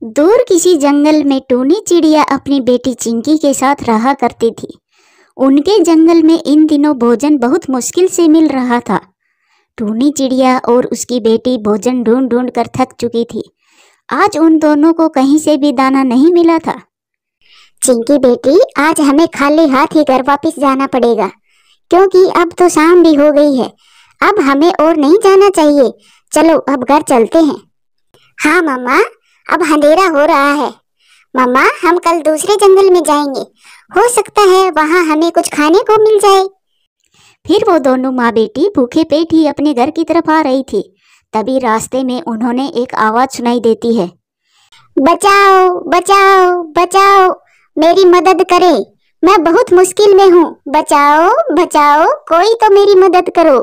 दूर किसी जंगल में टूनी चिड़िया अपनी बेटी चिंकी के साथ रहा करती थी। उनके जंगल में इन दिनों भोजन बहुत मुश्किल से मिल रहा था। टूनी चिड़िया और उसकी बेटी भोजन ढूंढ ढूंढ कर थक चुकी थी। आज उन दोनों को कहीं से भी दाना नहीं मिला था। चिंकी बेटी, आज हमें खाली हाथ ही घर वापस जाना पड़ेगा, क्योंकि अब तो शाम भी हो गई है। अब हमें और नहीं जाना चाहिए। चलो अब घर चलते हैं। हाँ मम्मा, अब अंधेरा हो रहा है। मम्मा, हम कल दूसरे जंगल में जाएंगे। हो सकता है वहाँ हमें कुछ खाने को मिल जाए। फिर वो दोनों माँ बेटी भूखे पेट ही अपने घर की तरफ आ रही थी। तभी रास्ते में उन्होंने एक आवाज सुनाई देती है। बचाओ बचाओ बचाओ, मेरी मदद करे, मैं बहुत मुश्किल में हूँ। बचाओ बचाओ, कोई तो मेरी मदद करो।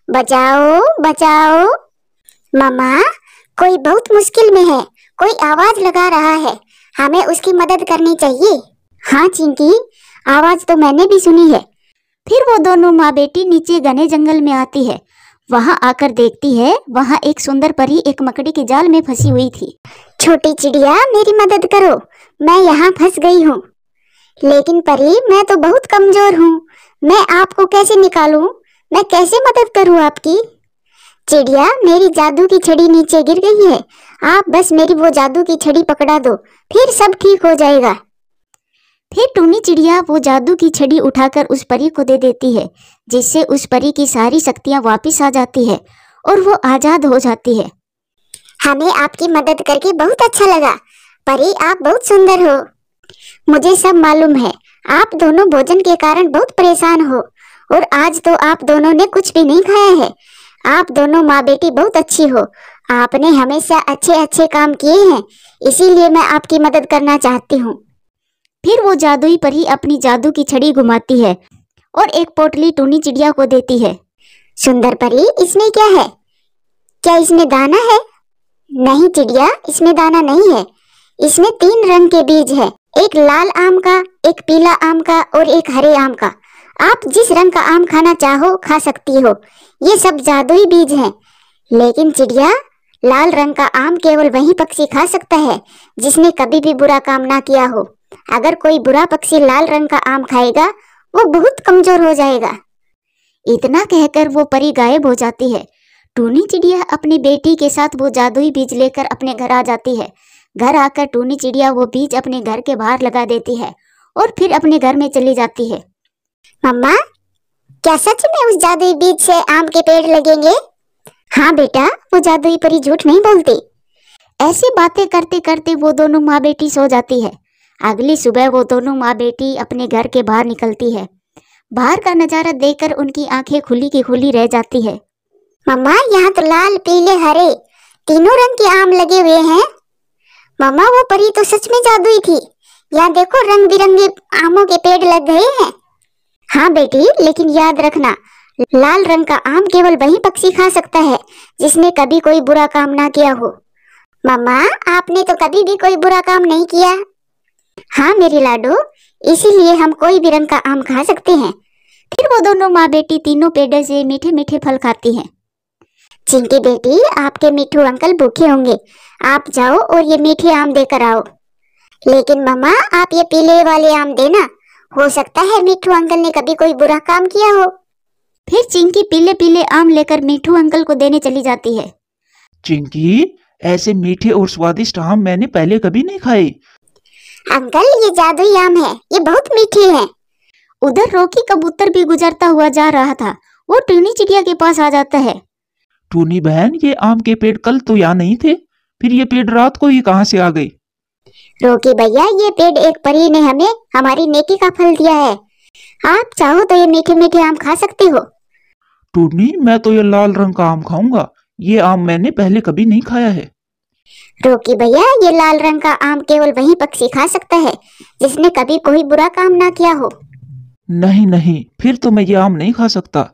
बचाओ बचाओ। मम्मा, कोई बहुत मुश्किल में है, कोई आवाज लगा रहा है, हमें उसकी मदद करनी चाहिए। हाँ चिंकी, आवाज तो मैंने भी सुनी है। फिर वो दोनों माँ बेटी नीचे घने जंगल में आती है। वहाँ आकर देखती है, वहाँ एक सुंदर परी एक मकड़ी के जाल में फंसी हुई थी। छोटी चिड़िया, मेरी मदद करो, मैं यहाँ फंस गई हूँ। लेकिन परी, मैं तो बहुत कमजोर हूँ, मैं आपको कैसे निकालूं? मैं कैसे मदद करूँ आपकी? चिड़िया, मेरी जादू की छड़ी नीचे गिर गई है, आप बस मेरी वो जादू की छड़ी पकड़ा दो, फिर सब ठीक हो जाएगा। फिर टूनी चिड़िया वो जादू की छड़ी उठाकर उस परी को दे देती है, जिससे उस परी की सारी शक्तियाँ वापस आ जाती है और वो आजाद हो जाती है। हमें आपकी मदद करके बहुत अच्छा लगा। परी, आप बहुत सुंदर हो। मुझे सब मालूम है, आप दोनों भोजन के कारण बहुत परेशान हो, और आज तो आप दोनों ने कुछ भी नहीं खाया है। आप दोनों माँ बेटी बहुत अच्छी हो, आपने हमेशा अच्छे अच्छे काम किए हैं, इसीलिए मैं आपकी मदद करना चाहती हूँ। फिर वो जादुई परी अपनी जादू की छड़ी घुमाती है और एक पोटली टूनी चिड़िया को देती है। सुंदर परी, इसमें क्या है? क्या इसमें दाना है? नहीं चिड़िया, इसमें दाना नहीं है। इसमें 3 रंग के बीज है, एक लाल आम का, एक पीला आम का और एक हरे आम का। आप जिस रंग का आम खाना चाहो खा सकती हो। ये सब जादुई बीज हैं। लेकिन चिड़िया, लाल रंग का आम केवल वही पक्षी खा सकता है जिसने कभी भी बुरा काम ना किया हो। अगर कोई बुरा पक्षी लाल रंग का आम खाएगा, वो बहुत कमजोर हो जाएगा। इतना कहकर वो परी गायब हो जाती है। टूनी चिड़िया अपनी बेटी के साथ वो जादुई बीज लेकर अपने घर आ जाती है। घर आकर टूनी चिड़िया वो बीज अपने घर के बाहर लगा देती है और फिर अपने घर में चली जाती है। मम्मा, क्या सच में उस जादुई बीज से आम के पेड़ लगेंगे? हाँ बेटा, वो जादुई परी झूठ नहीं बोलती। ऐसी बातें करते करते वो दोनों माँ बेटी सो जाती है। अगली सुबह वो दोनों माँ बेटी अपने घर के बाहर निकलती है। बाहर का नजारा देखकर उनकी आंखें खुली की खुली रह जाती है। मम्मा, यहाँ तो लाल, पीले, हरे तीनों रंग के आम लगे हुए हैं। मम्मा, वो परी तो सच में जादुई थी। यहाँ देखो, रंग बिरंगे आमों के पेड़ लग गए हैं। हाँ बेटी, लेकिन याद रखना, लाल रंग का आम केवल वही पक्षी खा सकता है जिसने कभी कोई बुरा काम ना किया हो। मम्मा, आपने तो कभी भी कोई बुरा काम नहीं किया। हाँ मेरी लाडो, इसीलिए हम कोई भी रंग का आम खा सकते हैं। फिर वो दोनों माँ बेटी तीनों पेड़ों से मीठे मीठे फल खाती हैं। चिंकी बेटी, आपके मिट्ठू अंकल भूखे होंगे, आप जाओ और ये मीठे आम देकर आओ। लेकिन मम्मा, आप ये पीले वाले आम देना, हो सकता है मिट्ठू अंकल ने कभी कोई बुरा काम किया हो। फिर चिंकी पीले पीले आम लेकर मिट्ठू अंकल को देने चली जाती है। चिंकी, ऐसे मीठे और स्वादिष्ट आम मैंने पहले कभी नहीं खाए। अंकल, ये जादुई आम है, ये बहुत मीठे हैं। उधर रोकी कबूतर भी गुजरता हुआ जा रहा था। वो टूनी चिड़िया के पास आ जाता है। टूनी बहन, ये आम के पेड़ कल तो यहाँ नहीं थे, फिर ये पेड़ रात को ही कहाँ से आ गए? रोकी भैया, ये पेड़ एक परी ने हमें हमारी नेकी का फल दिया है। आप चाहो तो ये मीठे मीठे आम खा सकते हो। टूनी, मैं तो ये लाल रंग का आम खाऊंगा, ये आम मैंने पहले कभी नहीं खाया है। रोकी भैया, ये लाल रंग का आम केवल वही पक्षी खा सकता है जिसने कभी कोई बुरा काम ना किया हो। नहीं नहीं, फिर तो मैं ये आम नहीं खा सकता।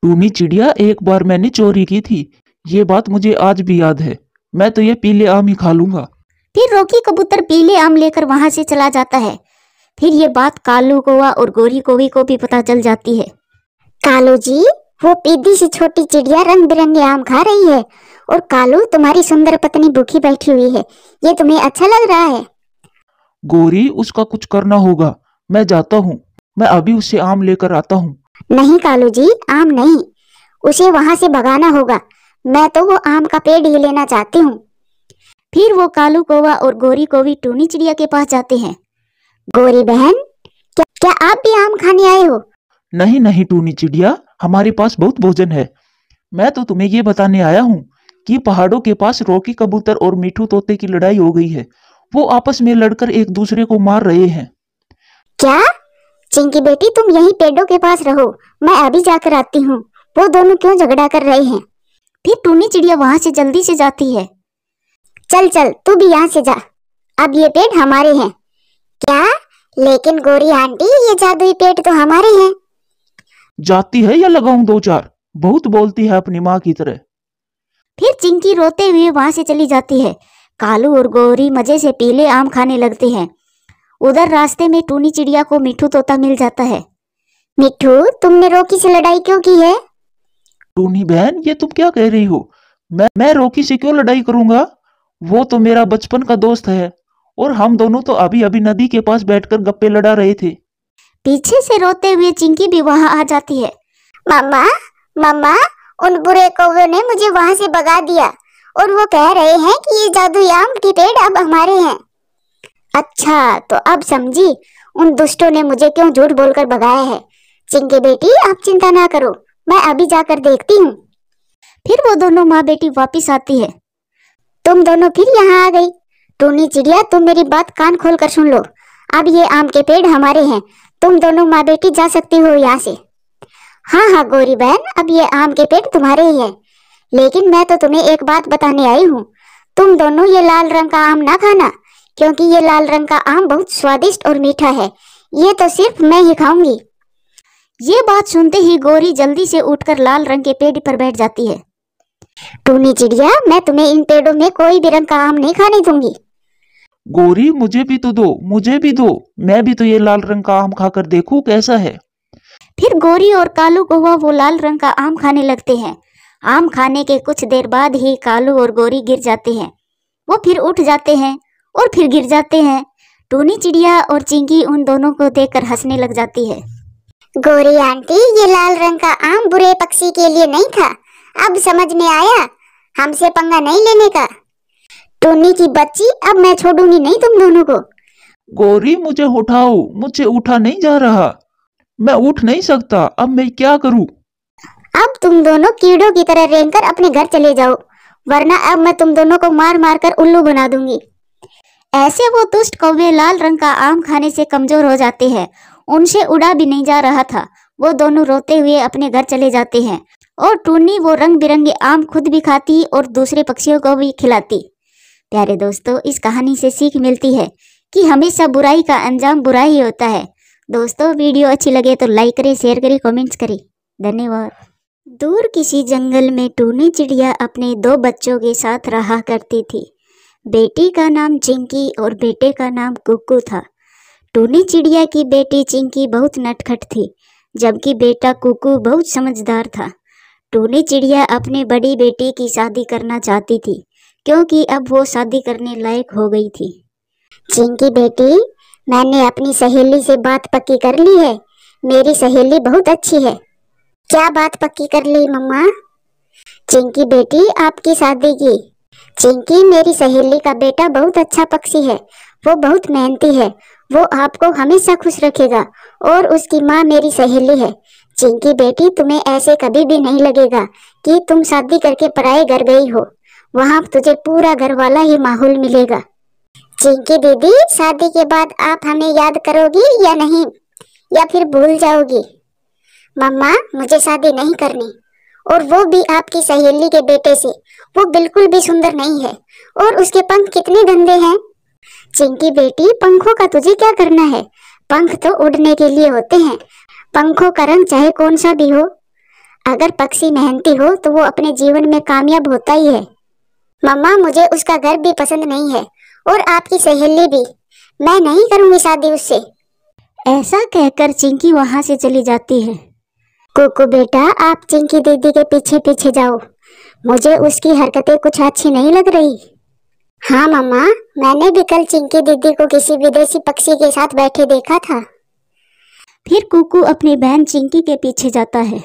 टूनी चिड़िया, एक बार मैंने चोरी की थी, ये बात मुझे आज भी याद है। मैं तो ये पीले आम ही खा लूंगा। फिर रोकी कबूतर पीले आम लेकर वहां से चला जाता है। फिर ये बात कालू कौवा और गोरी कौवी को भी पता चल जाती है। कालू जी, वो पीदी सी छोटी चिड़िया रंग बिरंगे आम खा रही है और कालू तुम्हारी सुंदर पत्नी भूखी बैठी हुई है। ये तुम्हें अच्छा लग रहा है? गोरी, उसका कुछ करना होगा। मैं जाता हूँ, मैं अभी उससे आम लेकर आता हूँ। नहीं कालू जी, आम नहीं, उसे वहां से भगाना होगा। मैं तो वो आम का पेड़ ही लेना चाहती हूँ। फिर वो कालू कौवा और गोरी कौवी टूनी चिड़िया के पास जाते हैं। गोरी बहन, क्या आप भी आम खाने आए हो? नहीं नहीं टूनी चिड़िया, हमारे पास बहुत भोजन है। मैं तो तुम्हें ये बताने आया हूँ कि पहाड़ों के पास रॉकी कबूतर और मिठू तोते की लड़ाई हो गई है। वो आपस में लड़कर एक दूसरे को मार रहे हैं। क्या? चिंकी बेटी, तुम यहीं पेड़ों के पास रहो, मैं अभी जाकर आती हूँ। वो दोनों क्यों झगड़ा कर रहे हैं? फिर टूनी चिड़िया वहां से जल्दी से जाती है। चल चल, तू भी यहाँ से जा, अब ये पेड़ हमारे हैं। क्या? लेकिन गोरी आंटी, ये जादुई पेड़ तो हमारे हैं। जाती है या लगाऊं दो चार? बहुत बोलती है अपनी माँ की तरह। फिर चिंकी रोते हुए वहां से चली जाती है। कालू और गोरी मजे से पीले आम खाने लगते हैं। उधर रास्ते में टूनी चिड़िया को मिठू तोता मिल जाता है। मिठू, तुमने रॉकी से लड़ाई क्यों की है? टूनी बहन, ये तुम क्या कह रही हो? मैं रॉकी से क्यों लड़ाई करूंगा? वो तो मेरा बचपन का दोस्त है और हम दोनों तो अभी अभी नदी के पास बैठकर गप्पे लड़ा रहे थे। पीछे से रोते हुए चिंकी भी वहां आ जाती है। मम्मा, मम्मा, उन बुरे कौवे ने मुझे वहां से भगा दिया और वो कह रहे हैं कि ये जादुई आम के पेड़ अब हमारे हैं। अच्छा, तो अब समझी उन दुष्टों ने मुझे क्यों झूठ बोलकर भगाया है। चिंकी बेटी, आप चिंता ना करो, मैं अभी जाकर देखती हूँ। फिर वो दोनों माँ बेटी वापिस आती है। तुम दोनों फिर यहाँ आ गई। टूनी चिड़िया, तुम मेरी बात कान खोल कर सुन लो। अब ये आम के पेड़ हमारे हैं, तुम दोनों माँ बेटी जा सकती हो यहाँ से। हाँ हाँ गोरी बहन, अब ये आम के पेड़ तुम्हारे ही हैं। लेकिन मैं तो तुम्हें एक बात बताने आई हूँ, तुम दोनों ये लाल रंग का आम ना खाना, क्योंकि ये लाल रंग का आम बहुत स्वादिष्ट और मीठा है। ये तो सिर्फ मैं ही खाऊंगी। ये बात सुनते ही गोरी जल्दी से उठकर लाल रंग के पेड़ पर बैठ जाती है। टूनी चिड़िया, मैं तुम्हें इन पेड़ों में कोई भी रंग का आम नहीं खाने दूंगी। गोरी, मुझे भी तो दो, मुझे भी दो। मैं भी तो ये लाल रंग का आम खाकर देखूं कैसा है। फिर गोरी और कालू कौवा वो लाल रंग का आम खाने लगते हैं। आम खाने के कुछ देर बाद ही कालू और गोरी गिर जाते हैं। वो फिर उठ जाते हैं और फिर गिर जाते हैं। टूनी चिड़िया और चिंकी उन दोनों को देखकर हंसने लग जाती है। गोरी आंटी, ये लाल रंग का आम बुरे पक्षी के लिए नहीं था, अब समझ में आया, हमसे पंगा नहीं लेने का। टूनी की बच्ची, अब मैं छोड़ूंगी नहीं तुम दोनों को। गोरी, मुझे उठाओ, मुझे उठा नहीं जा रहा, मैं उठ नहीं सकता। अब मैं क्या करूं? अब तुम दोनों कीड़ों की तरह रेंगकर अपने घर चले जाओ, वरना अब मैं तुम दोनों को मार मार कर उल्लू बना दूंगी। ऐसे वो दुष्ट कौवे लाल रंग का आम खाने से कमजोर हो जाते हैं। उनसे उड़ा भी नहीं जा रहा था। वो दोनों रोते हुए अपने घर चले जाते हैं और टूनी वो रंग बिरंगे आम खुद भी खाती और दूसरे पक्षियों को भी खिलाती। प्यारे दोस्तों, इस कहानी से सीख मिलती है कि हमेशा बुराई का अंजाम बुरा ही होता है। दोस्तों, वीडियो अच्छी लगे तो लाइक करें, शेयर करें, कमेंट्स करें। धन्यवाद। दूर किसी जंगल में टूनी चिड़िया अपने 2 बच्चों के साथ रहा करती थी। बेटी का नाम चिंकी और बेटे का नाम कुक्कू था। टूनी चिड़िया की बेटी चिंकी बहुत नटखट थी, जबकि बेटा कुक्कू बहुत समझदार था। टूनी चिड़िया अपनी बड़ी बेटी की शादी करना चाहती थी, क्योंकि अब वो शादी करने लायक हो गई थी। चिंकी बेटी, मैंने अपनी सहेली से बात पक्की कर ली है। मेरी सहेली बहुत अच्छी है। क्या बात पक्की कर ली मम्मा? चिंकी बेटी, आपकी शादी की। चिंकी, मेरी सहेली का बेटा बहुत अच्छा पक्षी है, वो बहुत मेहनती है, वो आपको हमेशा खुश रखेगा और उसकी माँ मेरी सहेली है। चिंकी बेटी, तुम्हें ऐसे कभी भी नहीं लगेगा कि तुम शादी करके पराए घर गई हो। वहाँ तुझे पूरा घर वाला ही माहौल मिलेगा। चिंकी दीदी, शादी के बाद आप हमें याद करोगी या नहीं, या फिर भूल जाओगी? मम्मा, मुझे शादी नहीं करनी, और वो भी आपकी सहेली के बेटे से। वो बिल्कुल भी सुंदर नहीं है और उसके पंख कितने गंदे हैं। चिंकी बेटी, पंखों का तुझे क्या करना है? पंख तो उड़ने के लिए होते हैं। पंखों का रंग चाहे कौन सा भी हो, अगर पक्षी मेहनती हो तो वो अपने जीवन में कामयाब होता ही है। मम्मा, मुझे उसका घर भी पसंद नहीं है और आपकी सहेली भी। मैं नहीं करूंगी शादी उससे। ऐसा कहकर चिंकी वहां से चली जाती है। कुकू बेटा, आप चिंकी दीदी के पीछे पीछे जाओ। मुझे उसकी हरकतें कुछ अच्छी नहीं लग रही। हाँ मम्मा, मैंने भी कल चिंकी दीदी को किसी विदेशी पक्षी के साथ बैठे देखा था। फिर कुकू अपनी बहन चिंकी के पीछे जाता है।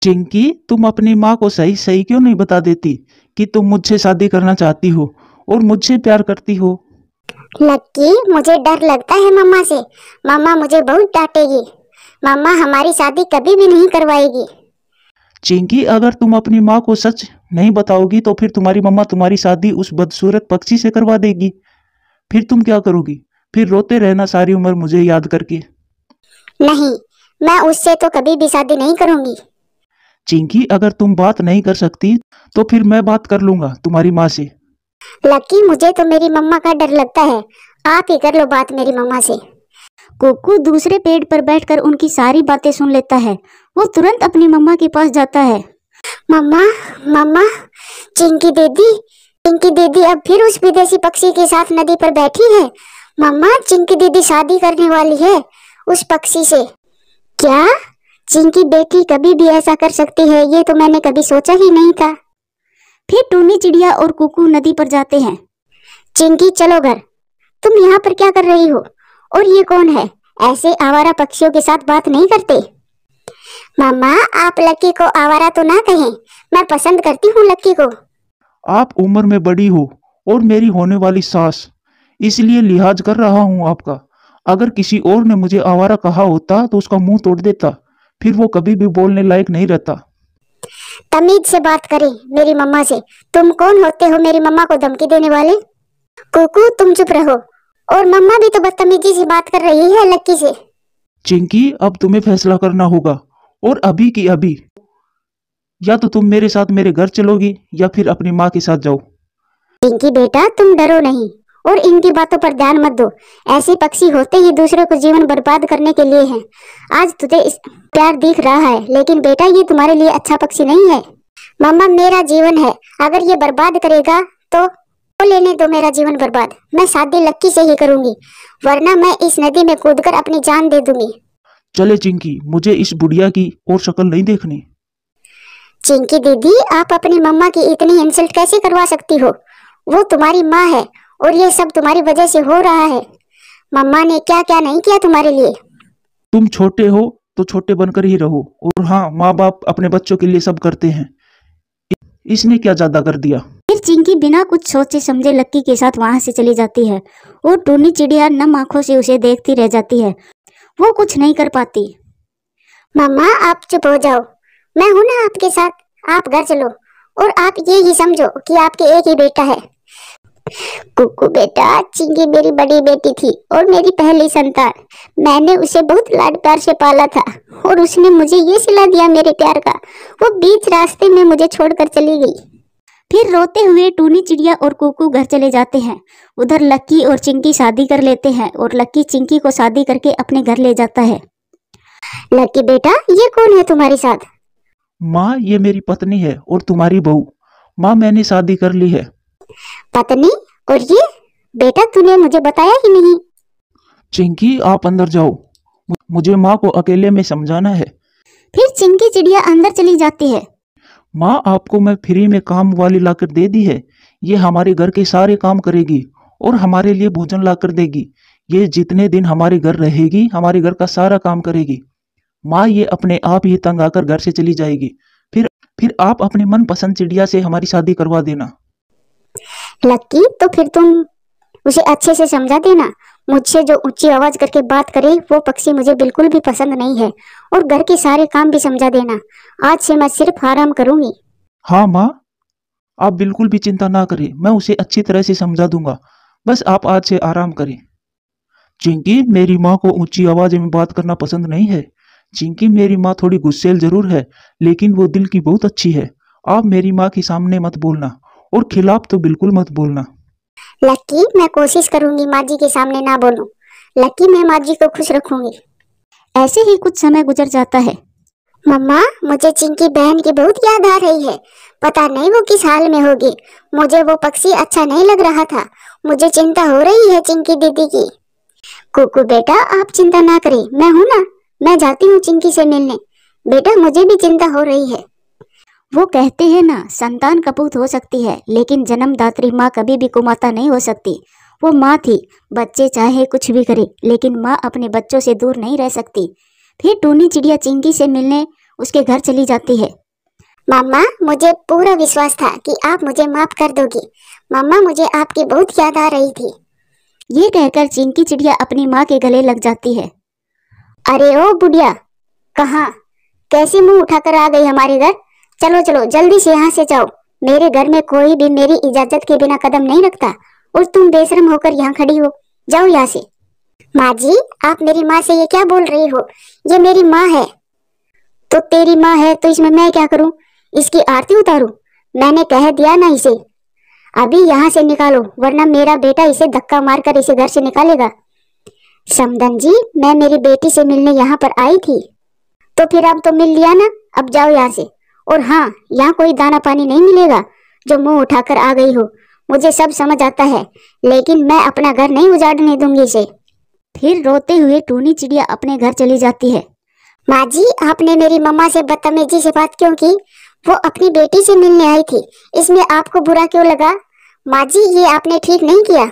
चिंकी, तुम अपनी माँ को सही सही क्यों नहीं बता देती कि तुम मुझसे शादी करना चाहती हो और मुझसे प्यार करती हो? लक्की, मुझे डर लगता है मम्मा से। मम्मा मुझे बहुत डांटेगी। मम्मा हमारी शादी कभी भी नहीं करवाएगी। चिंकी, अगर तुम अपनी माँ को सच नहीं बताओगी तो फिर तुम्हारी मम्मा तुम्हारी शादी उस बदसूरत पक्षी से करवा देगी। फिर तुम क्या करोगी? फिर रोते रहना सारी उम्र मुझे याद करके। नहीं, मैं उससे तो कभी भी शादी नहीं करूंगी। चिंकी, अगर तुम बात नहीं कर सकती तो फिर मैं बात कर लूंगा तुम्हारी माँ से। लक्की, मुझे तो मेरी मम्मा का डर लगता है। आप ही कर लो बात मेरी मम्मा से। कुकू दूसरे पेड़ पर बैठकर उनकी सारी बातें सुन लेता है। वो तुरंत अपनी मम्मा के पास जाता है। मम्मा, मम्मा, चिंकी दीदी अब फिर उस विदेशी पक्षी के साथ नदी पर बैठी है। मम्मा, चिंकी दीदी शादी करने वाली है उस पक्षी से। क्या? चिंकी बेटी कभी भी ऐसा कर सकती है? ये तो मैंने कभी सोचा ही नहीं था। फिर टूनी चिड़िया और कुकू नदी पर जाते हैं। चिंकी, चलो घर। तुम यहाँ पर क्या कर रही हो? और ये कौन है? ऐसे आवारा पक्षियों के साथ बात नहीं करते। मम्मा, आप लक्की को आवारा तो ना कहें। मैं पसंद करती हूँ लक्की को। आप उम्र में बड़ी हो और मेरी होने वाली सास, इसलिए लिहाज कर रहा हूँ आपका। अगर किसी और ने मुझे आवारा कहा होता तो उसका मुंह तोड़ देता, फिर वो कभी भी बोलने लायक नहीं रहता। तमीज से बात करें मेरी मम्मा से। तुम कौन होते हो मेरी मम्मा को धमकी देने वाले? कुकू, तुम चुप रहो। और मम्मा भी तो बदतमीजी से बात कर रही है लक्की से। चिंकी, अब तुम्हें फैसला करना होगा, और अभी की अभी। या तो तुम मेरे साथ मेरे घर चलोगी या फिर अपनी माँ के साथ जाओ। चिंकी बेटा, तुम डरो नहीं और इनकी बातों पर ध्यान मत दो। ऐसे पक्षी होते ही दूसरों को जीवन बर्बाद करने के लिए हैं। आज तुझे इस प्यार दिख रहा है, लेकिन बेटा ये तुम्हारे लिए अच्छा पक्षी नहीं है। मम्मा, मेरा जीवन है, अगर ये बर्बाद करेगा तो लेने दो मेरा जीवन बर्बाद। मैं शादी लक्की से ही करूंगी, वरना मैं इस नदी में कूदकर अपनी जान दे दूंगी। चले चिंकी, मुझे इस बुढ़िया की और शक्ल नहीं देखनी। चिंकी दीदी, आप अपनी मम्मा की इतनी इंसल्ट कैसे करवा सकती हो? वो तुम्हारी माँ है और ये सब तुम्हारी वजह से हो रहा है। मम्मा ने क्या क्या नहीं किया तुम्हारे लिए। तुम छोटे हो तो छोटे बनकर ही रहो, और हाँ, माँ बाप अपने बच्चों के लिए सब करते हैं। इसने क्या ज्यादा कर दिया? फिर चिंकी बिना कुछ सोचे समझे लक्की के साथ वहां से चली जाती है और टूनी चिड़िया नम आंखों से उसे देखती रह जाती है। वो कुछ नहीं कर पाती। मम्मा, आप चुप हो जाओ। मैं हूं ना आपके साथ। आप घर चलो और आप ये ही समझो कि आपके एक ही बेटा है। कुकू बेटा, चिंकी मेरी बड़ी बेटी थी और मेरी पहली संतान। मैंने उसे बहुत लाड प्यार से पाला था और उसने मुझे ये सिला दिया मेरे प्यार का। वो बीच रास्ते में मुझे छोड़कर चली गई। फिर रोते हुए टूनी चिड़िया और कुकू घर चले जाते हैं। उधर लक्की और चिंकी शादी कर लेते हैं और लक्की चिंकी को शादी करके अपने घर ले जाता है। लक्की बेटा, ये कौन है तुम्हारे साथ? माँ, ये मेरी पत्नी है और तुम्हारी बहू। माँ, मैंने शादी कर ली है। पत्नी? और ये बेटा, तूने मुझे बताया ही नहीं। चिंकी, आप अंदर जाओ, मुझे माँ को अकेले में समझाना है। फिर चिंकी चिड़िया अंदर चली जाती है। माँ, आपको मैं फ्री में काम वाली लाकर दे दी है। ये हमारे घर के सारे काम करेगी और हमारे लिए भोजन लाकर देगी। ये जितने दिन हमारे घर रहेगी हमारे घर का सारा काम करेगी। माँ, ये अपने आप ही तंग आकर घर से चली जाएगी। फिर आप अपने मनपसंद चिड़िया से हमारी शादी करवा देना। लक्की, तो फिर तुम उसे अच्छे से समझा देना। मुझसे जो ऊंची आवाज करके बात करे वो पक्षी मुझे बिल्कुल भी पसंद नहीं है। और घर के सारे काम भी समझा देना। आज से मैं सिर्फ आराम करूंगी। हाँ माँ, आप बिल्कुल भी चिंता ना करें, मैं उसे अच्छी तरह से समझा दूंगा। बस आप आज से आराम करें। चिंकी, मेरी माँ को ऊंची आवाज में बात करना पसंद नहीं है। चिंकी, मेरी माँ थोड़ी गुस्सैल जरूर है, लेकिन वो दिल की बहुत अच्छी है। आप मेरी माँ के सामने मत बोलना और खिलाफ तो बिल्कुल मत बोलना। लक्की, मैं कोशिश करूंगी माँ जी के सामने ना बोलूं। लक्की, मैं माँ जी को खुश रखूंगी। ऐसे ही कुछ समय गुजर जाता है। मम्मा, मुझे चिंकी बहन की बहुत याद आ रही है। पता नहीं वो किस हाल में होगी। मुझे वो पक्षी अच्छा नहीं लग रहा था। मुझे चिंता हो रही है चिंकी दीदी की। कुकू बेटा, आप चिंता ना करें, मैं हूं ना। मैं जाती हूँ चिंकी से मिलने। बेटा मुझे भी चिंता हो रही है। वो कहते हैं ना, संतान कपूत हो सकती है लेकिन जन्मदात्री माँ कभी भी कुमाता नहीं हो सकती। वो माँ थी, बच्चे चाहे कुछ भी करे लेकिन माँ अपने बच्चों से दूर नहीं रह सकती। फिर टूनी चिड़िया चिंकी से मिलने उसके घर चली जाती है। मम्मा मुझे पूरा विश्वास था कि आप मुझे माफ कर दोगी। मम्मा मुझे आपकी बहुत याद आ रही थी। ये कहकर चिंकी चिड़िया अपनी माँ के गले लग जाती है। अरे ओ बुढ़िया, कहाँ कैसे मुंह उठाकर आ गई हमारे घर? चलो चलो जल्दी से यहाँ से जाओ। मेरे घर में कोई भी मेरी इजाजत के बिना कदम नहीं रखता और तुम बेशरम होकर यहाँ खड़ी हो। जाओ यहाँ से। माँ जी, आप मेरी माँ से ये क्या बोल रही हो? ये मेरी माँ है। तो तेरी माँ है तो इसमें मैं क्या करूँ? इसकी आरती उतारूं? मैंने कह दिया ना इसे। अभी यहाँ से निकालो वरना मेरा बेटा इसे धक्का मारकर इसे घर से निकालेगा। समदन जी, मैं मेरी बेटी से मिलने यहाँ पर आई थी। तो फिर अब तो मिल लिया ना, अब जाओ यहाँ से। और हाँ, यहाँ कोई दाना पानी नहीं मिलेगा जो मुंह उठाकर आ गई हो। मुझे सब समझ आता है लेकिन मैं अपना घर नहीं उजाड़ने दूंगी इसे। फिर रोते हुए टूनी चिड़िया अपने घर चली जाती है। माँ जी, आपने मेरी मम्मा से बदतमीजी से बात क्यों की? वो अपनी बेटी से मिलने आई थी, इसमें आपको बुरा क्यों लगा? माँ जी, ये आपने ठीक नहीं किया।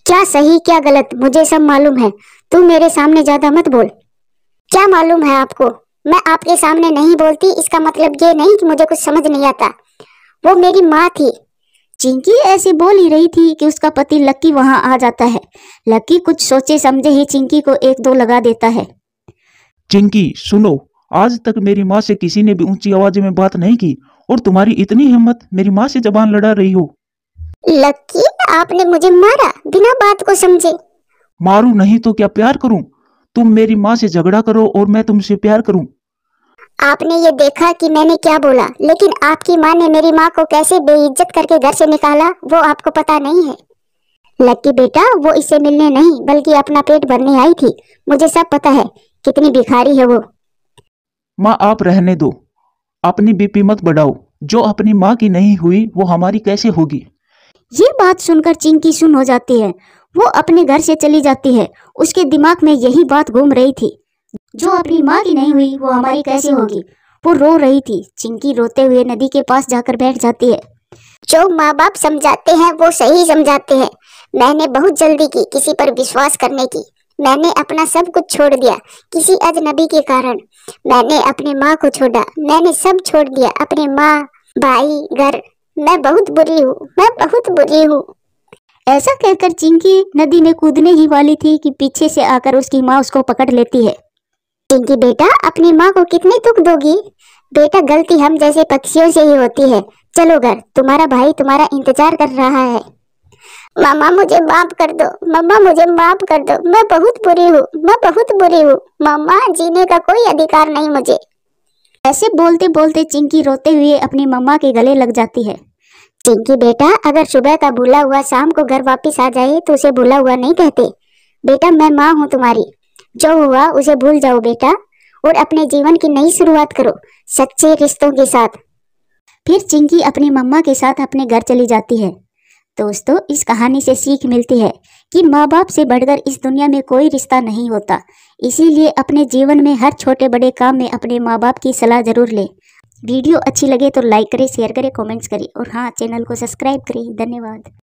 क्या सही क्या गलत मुझे सब मालूम है, तू मेरे सामने ज्यादा मत बोल। क्या मालूम है आपको? मैं आपके सामने नहीं बोलती इसका मतलब ये नहीं कि मुझे कुछ समझ नहीं आता। वो मेरी माँ थी। चिंकी ऐसे बोल ही रही थी कि उसका पति लक्की वहां आ जाता है। लक्की कुछ सोचे समझे ही चिंकी को एक दो लगा देता है। चिंकी सुनो, आज तक मेरी माँ से किसी ने भी ऊंची आवाज में बात नहीं की और तुम्हारी इतनी हिम्मत, मेरी माँ से जबान लड़ा रही हो। लक्की, आपने मुझे मारा बिना बात को समझे। मारूं नहीं तो क्या प्यार करूं? तुम मेरी माँ से झगड़ा करो और मैं तुमसे प्यार करूं। आपने ये देखा कि मैंने क्या बोला, लेकिन आपकी माँ ने मेरी माँ को कैसे बेइज्जत करके घर से निकाला वो आपको पता नहीं है। लक्की बेटा, वो इससे मिलने नहीं बल्कि अपना पेट भरने आई थी। मुझे सब पता है कितनी भिखारी है वो। माँ आप रहने दो, अपनी बीपी मत बढ़ाओ। जो अपनी माँ की नहीं हुई वो हमारी कैसे होगी? ये बात सुनकर चिंकी सुन हो जाती है। वो अपने घर से चली जाती है। उसके दिमाग में यही बात घूम रही थी, जो अपनी माँ की नहीं हुई वो हमारी कैसे होगी। वो रो रही थी। चिंकी रोते हुए नदी के पास जाकर बैठ जाती है। जो माँ बाप समझाते हैं वो सही समझाते हैं। मैंने बहुत जल्दी की किसी पर विश्वास करने की। मैंने अपना सब कुछ छोड़ दिया किसी अजनबी के कारण। मैंने अपनी माँ को छोड़ा, मैंने सब छोड़ दिया, अपनी माँ, भाई, घर। मैं बहुत बुरी हूँ, मैं बहुत बुरी हूँ। ऐसा कहकर चिंकी नदी में कूदने ही वाली थी कि पीछे से आकर उसकी माँ उसको पकड़ लेती है। चिंकी बेटा, अपनी माँ को कितने दुख दोगी? बेटा, गलती हम जैसे पक्षियों से ही होती है। चलो घर, तुम्हारा भाई तुम्हारा इंतजार कर रहा है। मामा मुझे माफ कर दो, मम्मा मुझे माफ कर दो। मैं बहुत बुरी हूँ, मैं बहुत बुरी हूँ। मम्मा, जीने का कोई अधिकार नहीं मुझे। ऐसे बोलते बोलते चिंकी रोते हुए अपनी मम्मा के गले लग जाती है। चिंकी बेटा, अगर सुबह का भूला हुआ शाम को घर वापस आ जाए तो उसे भूला हुआ नहीं कहते। बेटा, मैं माँ हूँ तुम्हारी। जो हुआ उसे भूल जाओ बेटा और अपने जीवन की नई शुरुआत करो सच्चे रिश्तों के साथ। फिर चिंकी अपनी मम्मा के साथ अपने घर चली जाती है। दोस्तों, इस कहानी से सीख मिलती है कि माँ बाप से बढ़कर इस दुनिया में कोई रिश्ता नहीं होता। इसीलिए अपने जीवन में हर छोटे बड़े काम में अपने माँ बाप की सलाह जरूर लें। वीडियो अच्छी लगे तो लाइक करें, शेयर करें, कमेंट्स करें और हाँ, चैनल को सब्सक्राइब करें। धन्यवाद।